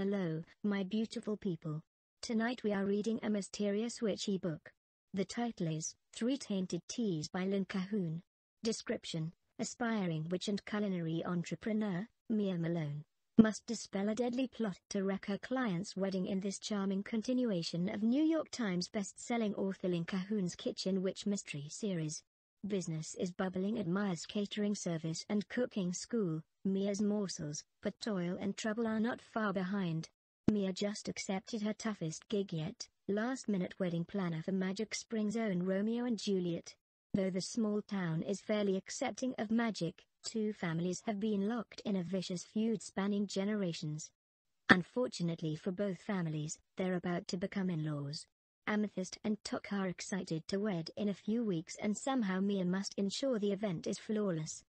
Hello, my beautiful people. Tonight we are reading a mysterious witchy book. The title is Three Tainted Teas by Lynn Cahoon. Description: aspiring witch and culinary entrepreneur, Mia Malone, must dispel a deadly plot to wreck her client's wedding in this charming continuation of New York Times best-selling author Lynn Cahoon's Kitchen Witch Mystery series. Business is bubbling at Mia's catering service and cooking school. Mia's morsels, but toil and trouble are not far behind. Mia just accepted her toughest gig yet, last-minute wedding planner for Magic Springs' own Romeo and Juliet. Though the small town is fairly accepting of magic, two families have been locked in a vicious feud spanning generations. Unfortunately for both families, they're about to become in-laws. Amethyst and Tok are excited to wed in a few weeks, and somehow Mia must ensure the event is flawless.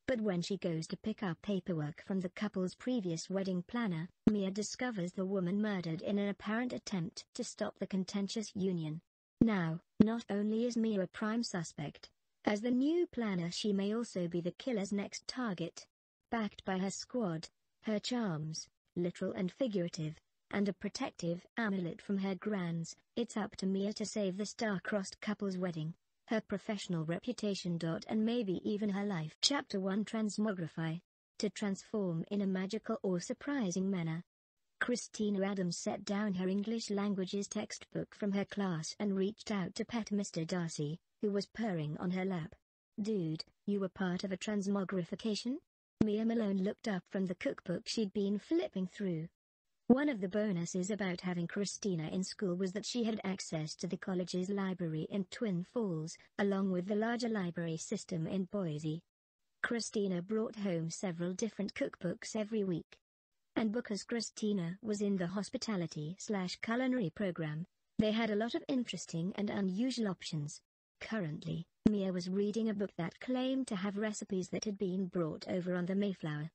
But when she goes to pick up paperwork from the couple's previous wedding planner, Mia discovers the woman murdered in an apparent attempt to stop the contentious union. Now, not only is Mia a prime suspect, as the new planner, she may also be the killer's next target. Backed by her squad, her charms, literal and figurative, and a protective amulet from her grands, it's up to Mia to save the star-crossed couple's wedding, her professional reputation, and maybe even her life. Chapter 1: Transmogrify. To transform in a magical or surprising manner. Christina Adams set down her English languages textbook from her class and reached out to pet Mr. Darcy, who was purring on her lap. "Dude, you were part of a transmogrification?" Mia Malone looked up from the cookbook she'd been flipping through. One of the bonuses about having Christina in school was that she had access to the college's library in Twin Falls, along with the larger library system in Boise. Christina brought home several different cookbooks every week. And because Christina was in the hospitality/culinary program, they had a lot of interesting and unusual options. Currently, Mia was reading a book that claimed to have recipes that had been brought over on the Mayflower.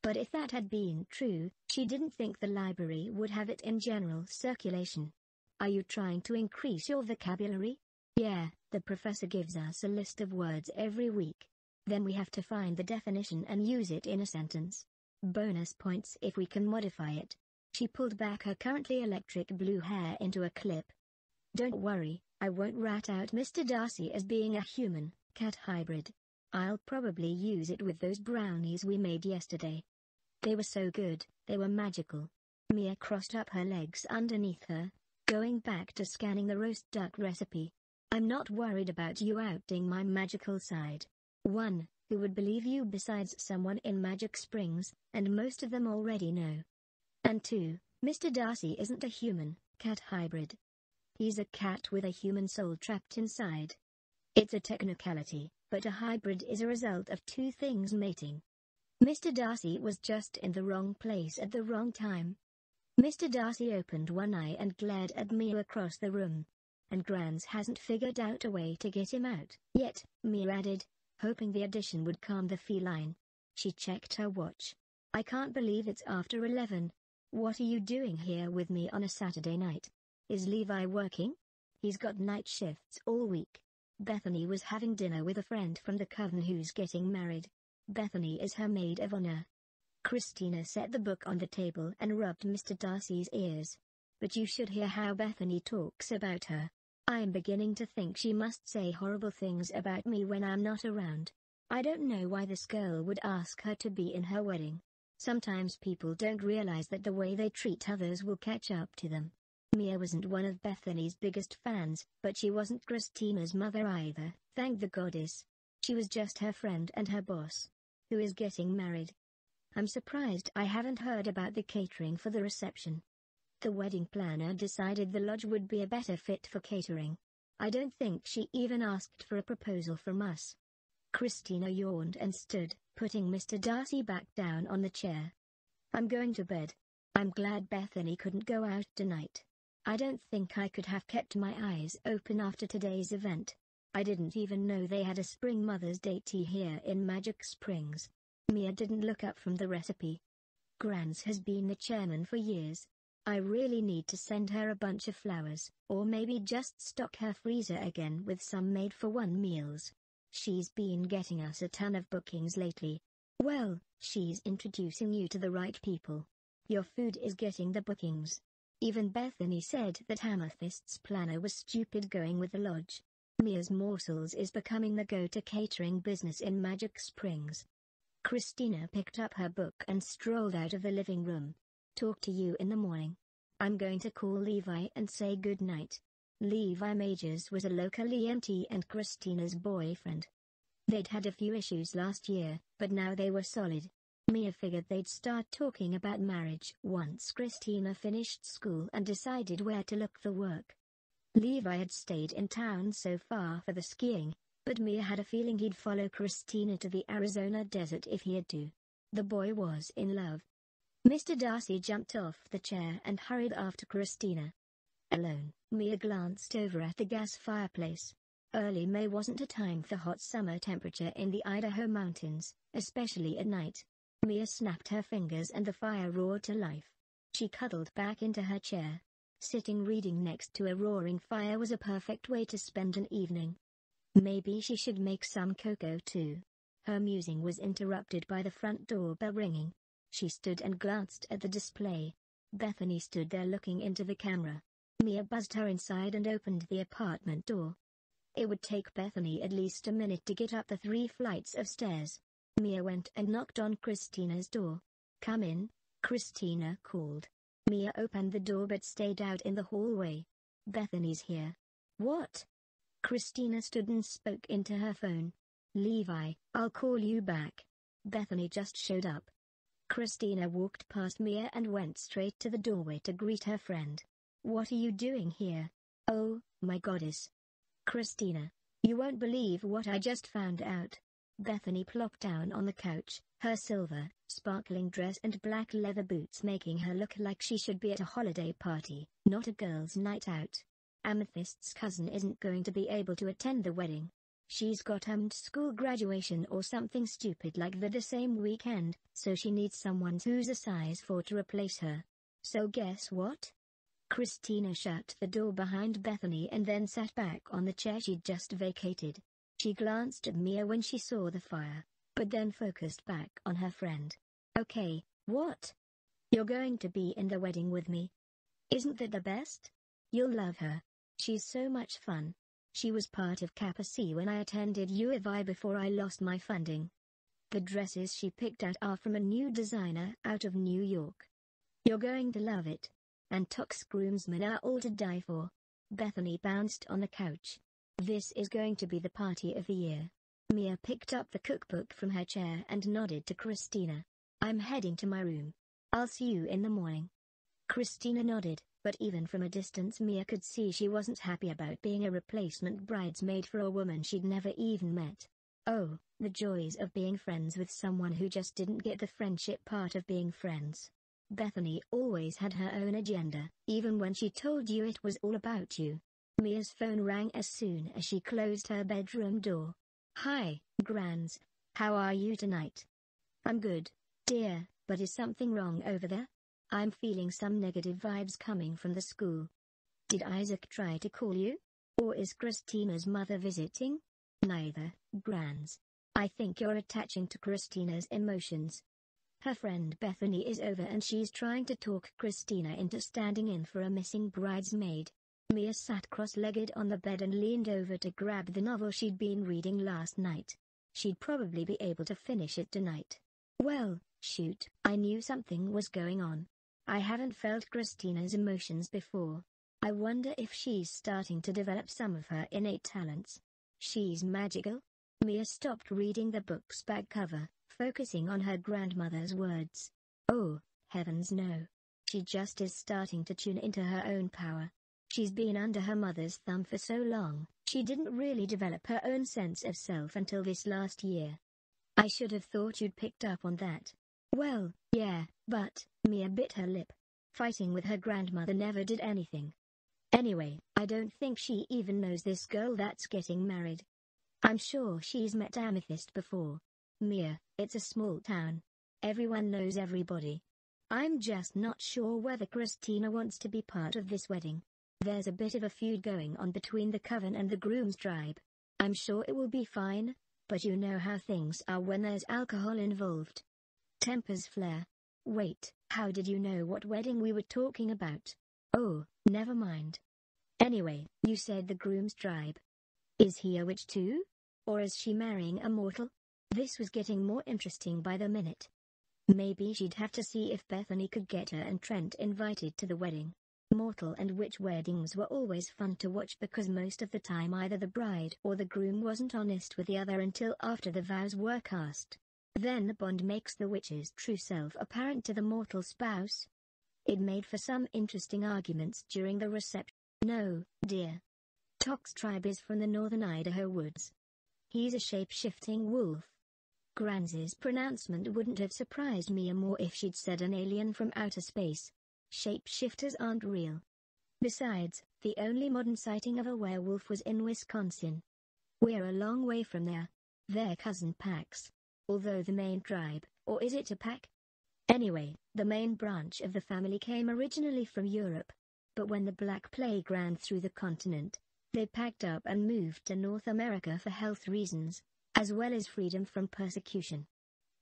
But if that had been true, she didn't think the library would have it in general circulation. "Are you trying to increase your vocabulary?" "Yeah, the professor gives us a list of words every week. Then we have to find the definition and use it in a sentence. Bonus points if we can modify it." She pulled back her currently electric blue hair into a clip. "Don't worry, I won't rat out Mr. Darcy as being a human-cat hybrid. I'll probably use it with those brownies we made yesterday. They were so good, they were magical." Mia crossed up her legs underneath her, going back to scanning the roast duck recipe. "I'm not worried about you outing my magical side. 1. Who would believe you besides someone in Magic Springs, and most of them already know. And 2, Mr. Darcy isn't a human-cat hybrid. He's a cat with a human soul trapped inside. It's a technicality, but a hybrid is a result of two things mating. Mr. Darcy was just in the wrong place at the wrong time." Mr. Darcy opened one eye and glared at Mia across the room. "And Grands hasn't figured out a way to get him out yet," Mia added, hoping the addition would calm the feline. She checked her watch. "I can't believe it's after 11. What are you doing here with me on a Saturday night? Is Levi working? He's got night shifts all week." Bethany was having dinner with a friend from the coven who's getting married. Bethany is her maid of honor. Christina set the book on the table and rubbed Mr. Darcy's ears. "But you should hear how Bethany talks about her. I'm beginning to think she must say horrible things about me when I'm not around. I don't know why this girl would ask her to be in her wedding. Sometimes people don't realize that the way they treat others will catch up to them." Mia wasn't one of Bethany's biggest fans, but she wasn't Christina's mother either, thank the goddess. She was just her friend and her boss, who is getting married. "I'm surprised I haven't heard about the catering for the reception. The wedding planner decided the lodge would be a better fit for catering. I don't think she even asked for a proposal from us." Christina yawned and stood, putting Mr. Darcy back down on the chair. "I'm going to bed. I'm glad Bethany couldn't go out tonight. I don't think I could have kept my eyes open after today's event. I didn't even know they had a spring Mother's Day tea here in Magic Springs." Mia didn't look up from the recipe. "Grands has been the chairman for years. I really need to send her a bunch of flowers, or maybe just stock her freezer again with some made-for-one meals. She's been getting us a ton of bookings lately." "Well, she's introducing you to the right people. Your food is getting the bookings. Even Bethany said that Amethyst's planner was stupid going with the lodge. Mia's Morsels is becoming the go-to catering business in Magic Springs. Christina picked up her book and strolled out of the living room. Talk to you in the morning. I'm going to call Levi and say good night. Levi Majors was a local EMT and Christina's boyfriend. They'd had a few issues last year, but now they were solid. Mia figured they'd start talking about marriage once Christina finished school and decided where to look for work. Levi had stayed in town so far for the skiing, but Mia had a feeling he'd follow Christina to the Arizona desert if he had to. The boy was in love. Mr. Darcy jumped off the chair and hurried after Christina. Alone, Mia glanced over at the gas fireplace. Early May wasn't a time for hot summer temperature in the Idaho mountains, especially at night. Mia snapped her fingers and the fire roared to life. She cuddled back into her chair. Sitting reading next to a roaring fire was a perfect way to spend an evening. Maybe she should make some cocoa too. Her musing was interrupted by the front door bell ringing. She stood and glanced at the display. Bethany stood there looking into the camera. Mia buzzed her inside and opened the apartment door. It would take Bethany at least a minute to get up the 3 flights of stairs. Mia went and knocked on Christina's door. "Come in," Christina called. Mia opened the door but stayed out in the hallway. "Bethany's here." "What?" Christina stood and spoke into her phone. "Levi, I'll call you back." Bethany just showed up. Christina walked past Mia and went straight to the doorway to greet her friend. "What are you doing here?" "Oh, my goddess. Christina, you won't believe what I just found out." Bethany plopped down on the couch, her silver, sparkling dress and black leather boots making her look like she should be at a holiday party, not a girls' night out. Amethyst's cousin isn't going to be able to attend the wedding. She's got school graduation or something stupid like that the same weekend, so she needs someone who's a size 4 to replace her. So guess what? Christina shut the door behind Bethany and then sat back on the chair she'd just vacated. She glanced at Mia when she saw the fire, but then focused back on her friend. "Okay, what? You're going to be in the wedding with me? Isn't that the best? You'll love her. She's so much fun. She was part of Kappa C when I attended U of I before I lost my funding. The dresses she picked out are from a new designer out of New York. You're going to love it. And Tox groomsmen are all to die for." Bethany bounced on the couch. "This is going to be the party of the year." Mia picked up the cookbook from her chair and nodded to Christina. "I'm heading to my room. I'll see you in the morning." Christina nodded, but even from a distance Mia could see she wasn't happy about being a replacement bridesmaid for a woman she'd never even met. Oh, the joys of being friends with someone who just didn't get the friendship part of being friends. Bethany always had her own agenda, even when she told you it was all about you. Mia's phone rang as soon as she closed her bedroom door. "Hi, Grans. How are you tonight?" "I'm good, dear, but is something wrong over there? I'm feeling some negative vibes coming from the school." "Did Isaac try to call you? Or is Christina's mother visiting?" "Neither, Grans. I think you're attaching to Christina's emotions. Her friend Bethany is over and she's trying to talk Christina into standing in for a missing bridesmaid." Mia sat cross-legged on the bed and leaned over to grab the novel she'd been reading last night. She'd probably be able to finish it tonight. "Well, shoot, I knew something was going on. I haven't felt Christina's emotions before. I wonder if she's starting to develop some of her innate talents. She's magical?" Mia stopped reading the book's back cover, focusing on her grandmother's words. "Oh, heavens no. She just is starting to tune into her own power. She's been under her mother's thumb for so long, she didn't really develop her own sense of self until this last year." "I should have thought you'd picked up on that." "Well, yeah, but," Mia bit her lip. "Fighting with her grandmother never did anything. Anyway, I don't think she even knows this girl that's getting married. I'm sure she's met Amethyst before. Mia, it's a small town. Everyone knows everybody. I'm just not sure whether Christina wants to be part of this wedding. There's a bit of a feud going on between the coven and the groom's tribe. I'm sure it will be fine, but you know how things are when there's alcohol involved. Tempers flare. Wait, how did you know what wedding we were talking about? Oh, never mind. Anyway, you said the groom's tribe. Is he a witch too? Or is she marrying a mortal? This was getting more interesting by the minute. Maybe she'd have to see if Bethany could get her and Trent invited to the wedding. Mortal and witch weddings were always fun to watch because most of the time either the bride or the groom wasn't honest with the other until after the vows were cast. Then the bond makes the witch's true self apparent to the mortal spouse. It made for some interesting arguments during the reception. No, dear. Tok's tribe is from the northern Idaho woods. He's a shape-shifting wolf. Granz's pronouncement wouldn't have surprised Mia more if she'd said an alien from outer space. Shapeshifters aren't real. Besides, the only modern sighting of a werewolf was in Wisconsin. We're a long way from there. They're cousin packs. Although the main tribe, or is it a pack? Anyway, the main branch of the family came originally from Europe. But when the Black Plague ran through the continent, they packed up and moved to North America for health reasons, as well as freedom from persecution.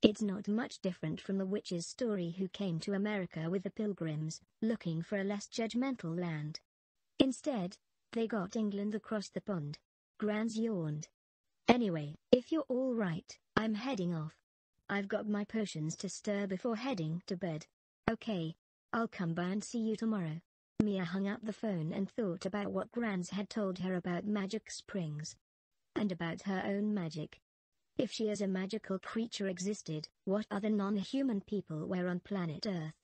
It's not much different from the witch's story who came to America with the Pilgrims, looking for a less judgmental land. Instead, they got England across the pond. Granz yawned. Anyway, if you're all right, I'm heading off. I've got my potions to stir before heading to bed. Okay, I'll come by and see you tomorrow. Mia hung up the phone and thought about what Granz had told her about magic springs. And about her own magic. If she as a magical creature existed, what other non-human people were on planet Earth?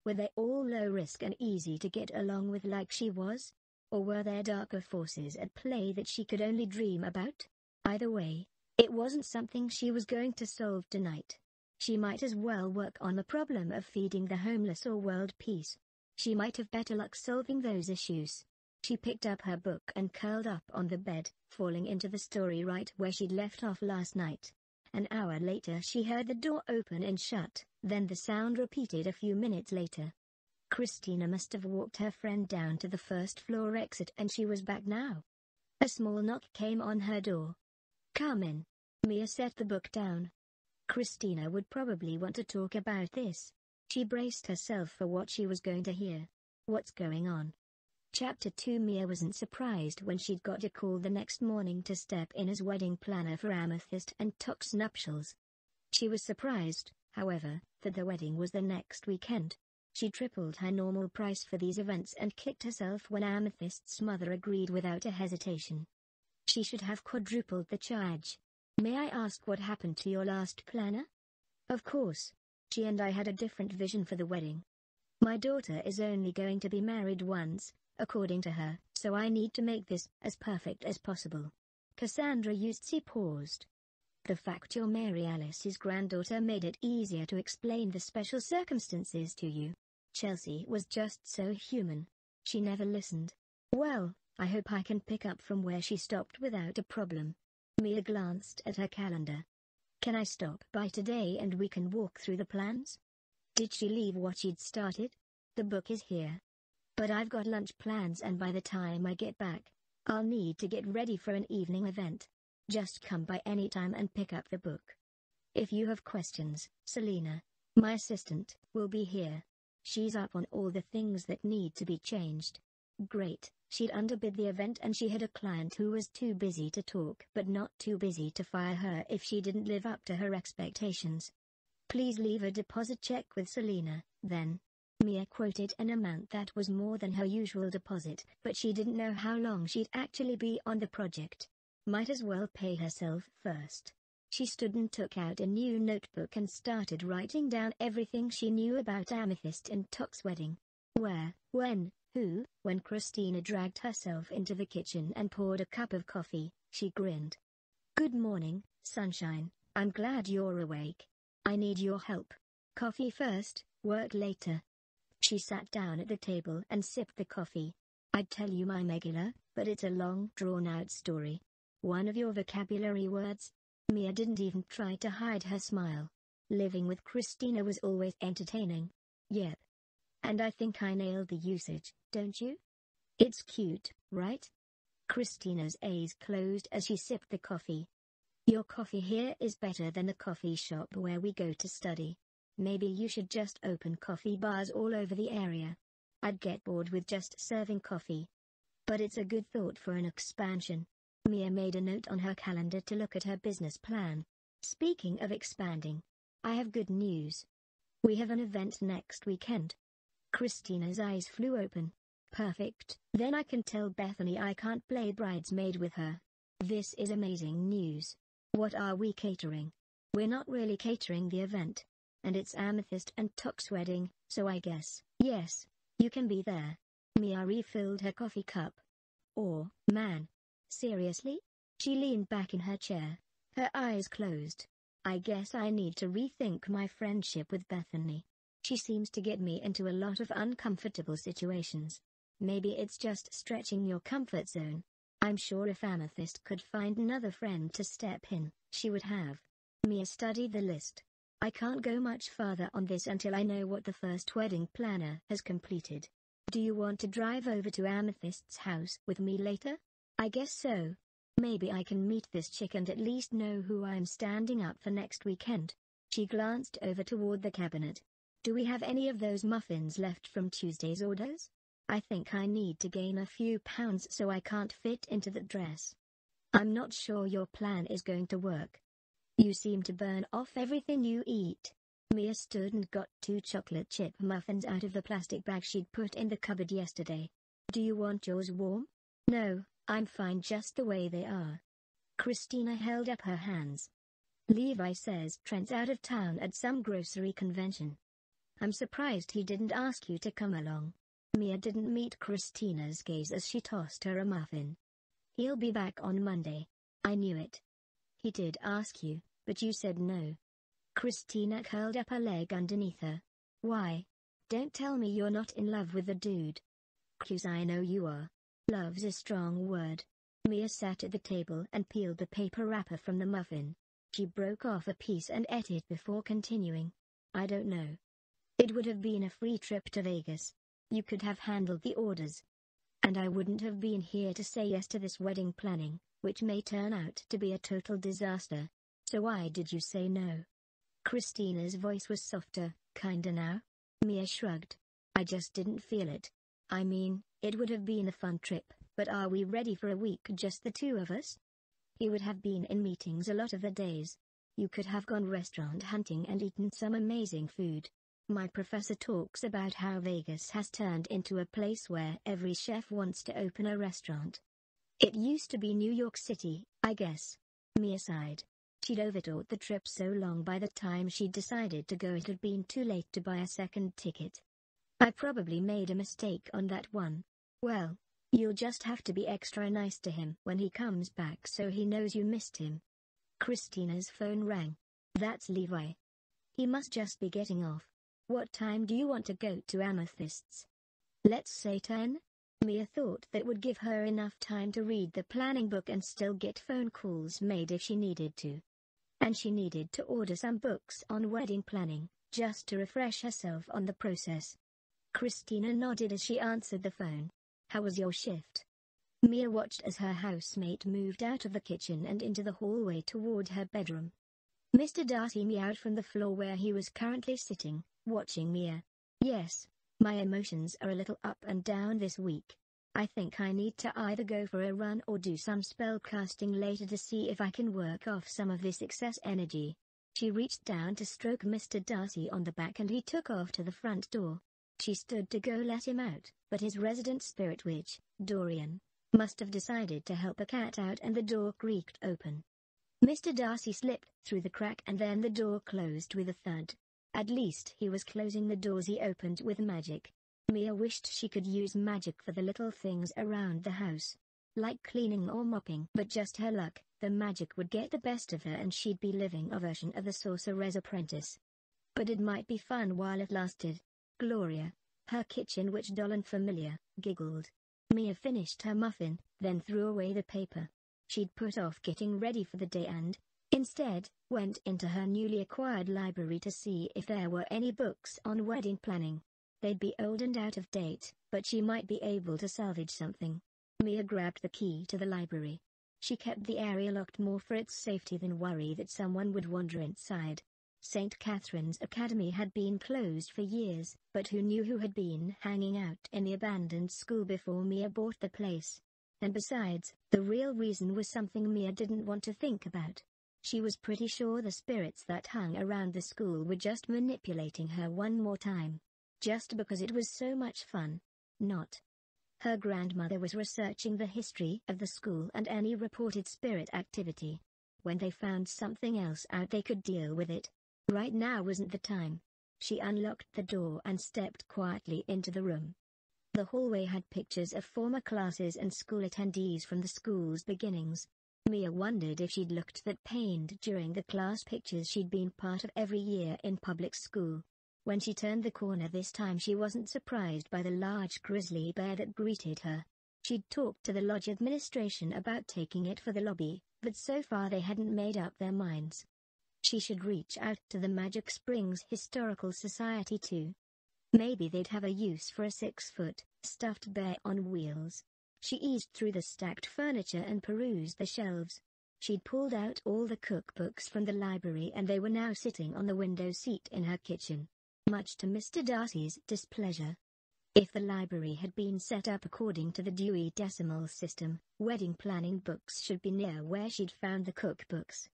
Were they all low risk and easy to get along with like she was? Or were there darker forces at play that she could only dream about? Either way, it wasn't something she was going to solve tonight. She might as well work on the problem of feeding the homeless or world peace. She might have better luck solving those issues. She picked up her book and curled up on the bed, falling into the story right where she'd left off last night. An hour later she heard the door open and shut, then the sound repeated a few minutes later. Christina must have walked her friend down to the first floor exit and she was back now. A small knock came on her door. Come in. Mia set the book down. Christina would probably want to talk about this. She braced herself for what she was going to hear. What's going on? Chapter 2. Mia wasn't surprised when she'd got a call the next morning to step in as wedding planner for Amethyst and Tok's nuptials. She was surprised, however, that the wedding was the next weekend. She tripled her normal price for these events and kicked herself when Amethyst's mother agreed without a hesitation. She should have quadrupled the charge. May I ask what happened to your last planner? Of course. She and I had a different vision for the wedding. My daughter is only going to be married once, according to her, so I need to make this as perfect as possible. Cassandra Eustace paused. The fact you're Mary Alice's granddaughter made it easier to explain the special circumstances to you. Chelsea was just so human. She never listened. Well, I hope I can pick up from where she stopped without a problem. Mia glanced at her calendar. Can I stop by today and we can walk through the plans? Did she leave what she'd started? The book is here. But I've got lunch plans and by the time I get back, I'll need to get ready for an evening event. Just come by any time and pick up the book. If you have questions, Selena, my assistant, will be here. She's up on all the things that need to be changed. Great, she'd underbid the event and she had a client who was too busy to talk but not too busy to fire her if she didn't live up to her expectations. Please leave a deposit check with Selena, then. Mia quoted an amount that was more than her usual deposit, but she didn't know how long she'd actually be on the project. Might as well pay herself first. She stood and took out a new notebook and started writing down everything she knew about Amethyst and Tok's wedding. Where, when, who. When Christina dragged herself into the kitchen and poured a cup of coffee, she grinned. Good morning, sunshine, I'm glad you're awake. I need your help. Coffee first, work later. She sat down at the table and sipped the coffee. I'd tell you my megilla, but it's a long, drawn-out story. One of your vocabulary words? Mia didn't even try to hide her smile. Living with Christina was always entertaining. Yep. And I think I nailed the usage, don't you? It's cute, right? Christina's eyes closed as she sipped the coffee. Your coffee here is better than the coffee shop where we go to study. Maybe you should just open coffee bars all over the area. I'd get bored with just serving coffee. But it's a good thought for an expansion. Mia made a note on her calendar to look at her business plan. Speaking of expanding, I have good news. We have an event next weekend. Christina's eyes flew open. Perfect. Then I can tell Bethany I can't play bridesmaid with her. This is amazing news. What are we catering? We're not really catering the event. And it's Amethyst and Tuck's wedding, so I guess, yes, you can be there. Mia refilled her coffee cup. Oh, man. Seriously? She leaned back in her chair, her eyes closed. I guess I need to rethink my friendship with Bethany. She seems to get me into a lot of uncomfortable situations. Maybe it's just stretching your comfort zone. I'm sure if Amethyst could find another friend to step in, she would have. Mia studied the list. I can't go much farther on this until I know what the first wedding planner has completed. Do you want to drive over to Amethyst's house with me later? I guess so. Maybe I can meet this chick and at least know who I'm standing up for next weekend. She glanced over toward the cabinet. Do we have any of those muffins left from Tuesday's orders? I think I need to gain a few pounds so I can't fit into that dress. I'm not sure your plan is going to work. You seem to burn off everything you eat. Mia stood and got 2 chocolate chip muffins out of the plastic bag she'd put in the cupboard yesterday. Do you want yours warm? No, I'm fine just the way they are. Christina held up her hands. Levi says Trent's out of town at some grocery convention. I'm surprised he didn't ask you to come along. Mia didn't meet Christina's gaze as she tossed her a muffin. He'll be back on Monday. I knew it. He did ask you, but you said no. Christina curled up her leg underneath her. Why? Don't tell me you're not in love with the dude. 'Cause I know you are. Love's a strong word. Mia sat at the table and peeled the paper wrapper from the muffin. She broke off a piece and ate it before continuing. I don't know. It would have been a free trip to Vegas. You could have handled the orders. And I wouldn't have been here to say yes to this wedding planning, which may turn out to be a total disaster. So why did you say no? Christina's voice was softer. Kinda now? Mia shrugged. I just didn't feel it. I mean, it would have been a fun trip, but are we ready for a week just the 2 of us? He would have been in meetings a lot of the days. You could have gone restaurant hunting and eaten some amazing food. My professor talks about how Vegas has turned into a place where every chef wants to open a restaurant. It used to be New York City, I guess. Mia sighed. She'd overthought the trip so long by the time she'd decided to go it had been too late to buy a second ticket. I probably made a mistake on that one. Well, you'll just have to be extra nice to him when he comes back so he knows you missed him. Christina's phone rang. That's Levi. He must just be getting off. What time do you want to go to Amethyst's? Let's say 10? Mia thought that would give her enough time to read the planning book and still get phone calls made if she needed to. And she needed to order some books on wedding planning, just to refresh herself on the process. Christina nodded as she answered the phone. How was your shift? Mia watched as her housemate moved out of the kitchen and into the hallway toward her bedroom. Mr. Darcy meowed from the floor where he was currently sitting, watching Mia. Yes, my emotions are a little up and down this week. I think I need to either go for a run or do some spell casting later to see if I can work off some of this excess energy. She reached down to stroke Mr. Darcy on the back and he took off to the front door. She stood to go let him out, but his resident spirit witch, Dorian, must have decided to help a cat out and the door creaked open. Mr. Darcy slipped through the crack and then the door closed with a thud. At least he was closing the doors he opened with magic. Mia wished she could use magic for the little things around the house, like cleaning or mopping, but just her luck, the magic would get the best of her and she'd be living a version of the Sorcerer's Apprentice. But it might be fun while it lasted. Gloria, her kitchen witch doll and familiar, giggled. Mia finished her muffin, then threw away the paper. She'd put off getting ready for the day and, instead, went into her newly acquired library to see if there were any books on wedding planning. They'd be old and out of date, but she might be able to salvage something. Mia grabbed the key to the library. She kept the area locked more for its safety than worry that someone would wander inside. St. Catherine's Academy had been closed for years, but who knew who had been hanging out in the abandoned school before Mia bought the place? And besides, the real reason was something Mia didn't want to think about. She was pretty sure the spirits that hung around the school were just manipulating her one more time. Just because it was so much fun. Not. Her grandmother was researching the history of the school and any reported spirit activity. When they found something else out, they could deal with it. Right now wasn't the time. She unlocked the door and stepped quietly into the room. The hallway had pictures of former classes and school attendees from the school's beginnings. Mia wondered if she'd looked that pained during the class pictures she'd been part of every year in public school. When she turned the corner this time, she wasn't surprised by the large grizzly bear that greeted her. She'd talked to the lodge administration about taking it for the lobby, but so far they hadn't made up their minds. She should reach out to the Magic Springs Historical Society too. Maybe they'd have a use for a 6-foot, stuffed bear on wheels. She eased through the stacked furniture and perused the shelves. She'd pulled out all the cookbooks from the library and they were now sitting on the window seat in her kitchen. Much to Mr. Darcy's displeasure. If the library had been set up according to the Dewey Decimal System, wedding planning books should be near where she'd found the cookbooks.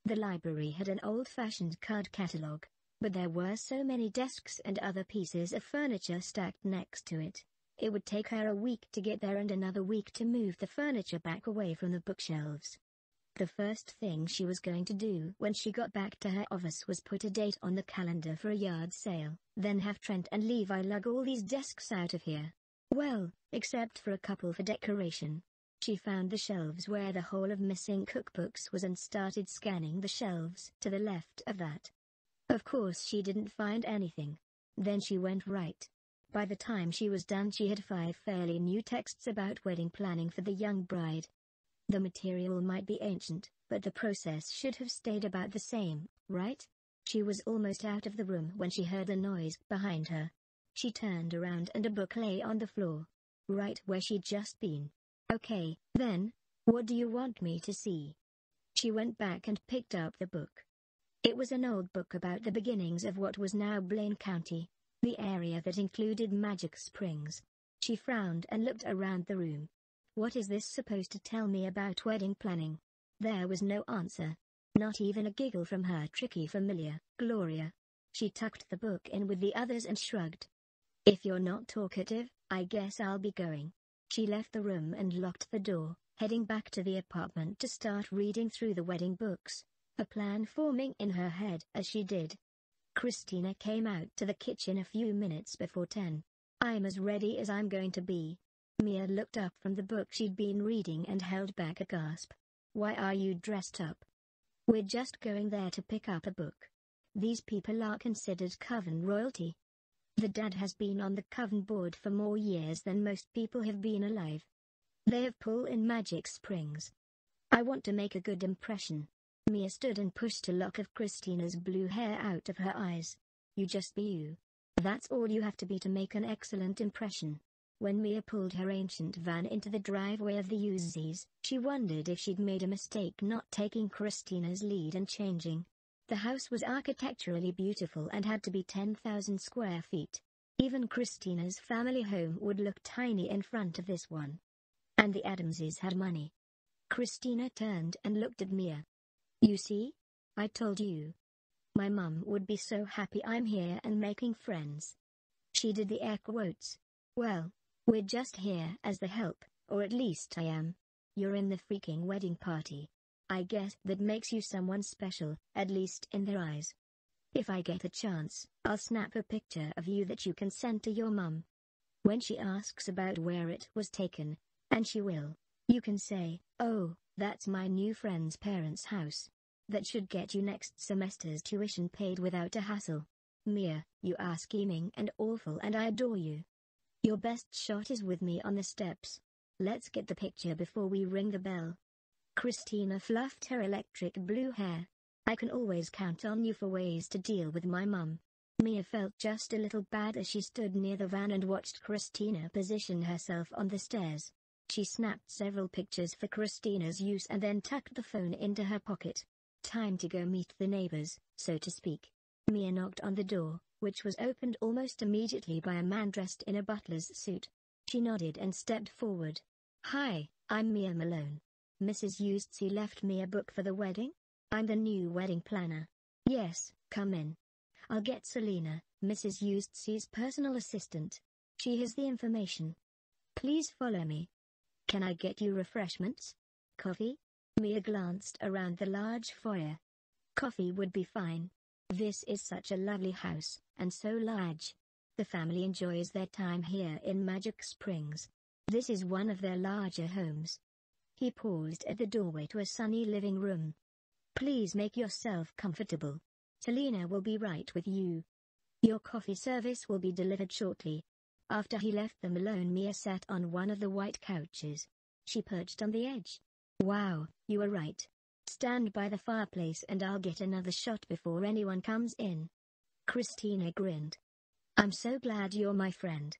The library had an old-fashioned card catalogue, but there were so many desks and other pieces of furniture stacked next to it. It would take her a week to get there and another week to move the furniture back away from the bookshelves. The first thing she was going to do when she got back to her office was put a date on the calendar for a yard sale, then have Trent and Levi lug all these desks out of here. Well, except for a couple for decoration. She found the shelves where the whole of missing cookbooks was and started scanning the shelves to the left of that. Of course she didn't find anything. Then she went right. By the time she was done, she had 5 fairly new texts about wedding planning for the young bride. The material might be ancient, but the process should have stayed about the same, right? She was almost out of the room when she heard a noise behind her. She turned around and a book lay on the floor. Right where she'd just been. Okay, then, what do you want me to see? She went back and picked up the book. It was an old book about the beginnings of what was now Blaine County, the area that included Magic Springs. She frowned and looked around the room. What is this supposed to tell me about wedding planning? There was no answer. Not even a giggle from her tricky familiar, Gloria. She tucked the book in with the others and shrugged. If you're not talkative, I guess I'll be going. She left the room and locked the door, heading back to the apartment to start reading through the wedding books, a plan forming in her head as she did. Christina came out to the kitchen a few minutes before 10. I'm as ready as I'm going to be. Mia looked up from the book she'd been reading and held back a gasp. Why are you dressed up? We're just going there to pick up a book. These people are considered Coven royalty. The dad has been on the Coven board for more years than most people have been alive. They have pull in Magic Springs. I want to make a good impression. Mia stood and pushed a lock of Christina's blue hair out of her eyes. You just be you. That's all you have to be to make an excellent impression. When Mia pulled her ancient van into the driveway of the Uzzi's, she wondered if she'd made a mistake not taking Christina's lead and changing. The house was architecturally beautiful and had to be 10,000 square feet. Even Christina's family home would look tiny in front of this one. And the Adamses had money. Christina turned and looked at Mia. You see? I told you. My mum would be so happy I'm here and making friends. She did the air quotes. Well, we're just here as the help, or at least I am. You're in the freaking wedding party. I guess that makes you someone special, at least in their eyes. If I get a chance, I'll snap a picture of you that you can send to your mum. When she asks about where it was taken, and she will, you can say, oh, that's my new friend's parents' house. That should get you next semester's tuition paid without a hassle. Mia, you are scheming and awful and I adore you. Your best shot is with me on the steps. Let's get the picture before we ring the bell. Christina fluffed her electric blue hair. I can always count on you for ways to deal with my mum. Mia felt just a little bad as she stood near the van and watched Christina position herself on the stairs. She snapped several pictures for Christina's use and then tucked the phone into her pocket. Time to go meet the neighbors, so to speak. Mia knocked on the door, which was opened almost immediately by a man dressed in a butler's suit. She nodded and stepped forward. "Hi, I'm Mia Malone. Mrs. Eustace left me a book for the wedding? I'm the new wedding planner." "Yes, come in. I'll get Selena, Mrs. Eustace's personal assistant. She has the information. Please follow me." "Can I get you refreshments? Coffee?" Mia glanced around the large foyer. "Coffee would be fine. This is such a lovely house, and so large. The family enjoys their time here in Magic Springs. This is one of their larger homes." He paused at the doorway to a sunny living room. "Please make yourself comfortable. Selena will be right with you. Your coffee service will be delivered shortly." After he left them alone, Mia sat on one of the white couches. She perched on the edge. "Wow, you were right. Stand by the fireplace and I'll get another shot before anyone comes in." Christina grinned. "I'm so glad you're my friend.